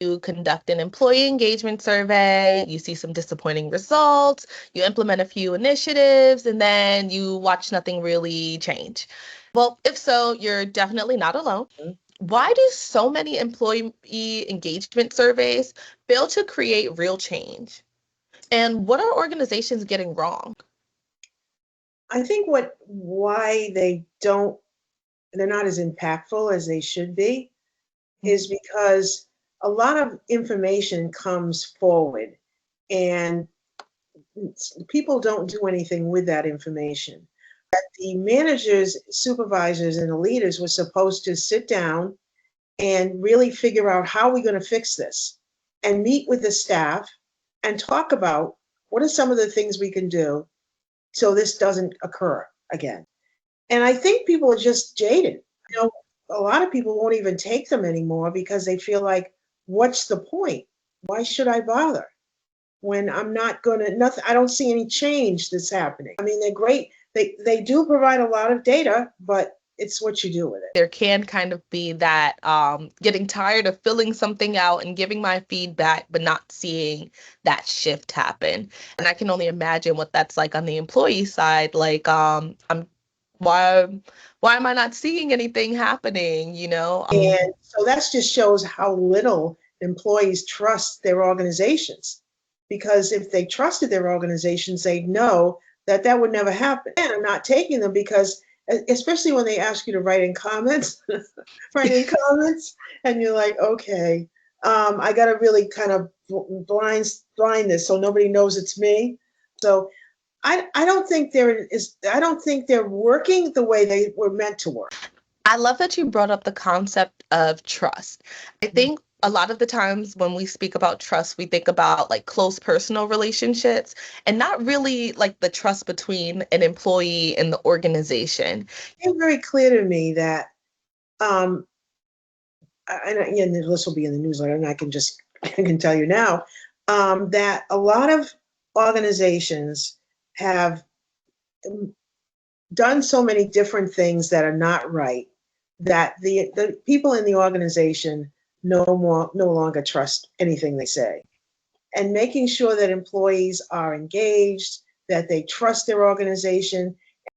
You conduct an employee engagement survey, you see some disappointing results, you implement a few initiatives, and then you watch nothing really change. Well, if so, you're definitely not alone. Why do so many employee engagement surveys fail to create real change? And what are organizations getting wrong? I think why they're not as impactful as they should be is because a lot of information comes forward and people don't do anything with that information. The managers, supervisors, and the leaders were supposed to sit down and really figure out how we're going to fix this and meet with the staff and talk about what are some of the things we can do so this doesn't occur again. And I think people are just jaded. A lot of people won't even take them anymore because they feel like, what's the point? Why should I bother when I'm not going to, nothing, I don't see any change that's happening. I mean, they're great. They do provide a lot of data, but it's what you do with it. There can kind of be that getting tired of filling something out and giving my feedback, but not seeing that shift happen. And I can only imagine what that's like on the employee side. Like, why why am I not seeing anything happening? And so that just shows how little employees trust their organizations. Because if they trusted their organizations, they'd know that that would never happen. And I'm not taking them because, especially when they ask you to write in comments, write in comments, and you're like, okay, I got to really kind of blind this so nobody knows it's me. So I don't think I don't think they're working the way they were meant to work. I love that you brought up the concept of trust. I think a lot of the times when we speak about trust, we think about like close personal relationships and not really like the trust between an employee and the organization. It's very clear to me that, um, and this will be in the newsletter, and I can tell you now, that a lot of organizations have done so many different things that are not right that the people in the organization no longer trust anything they say. And making sure that employees are engaged, that they trust their organization,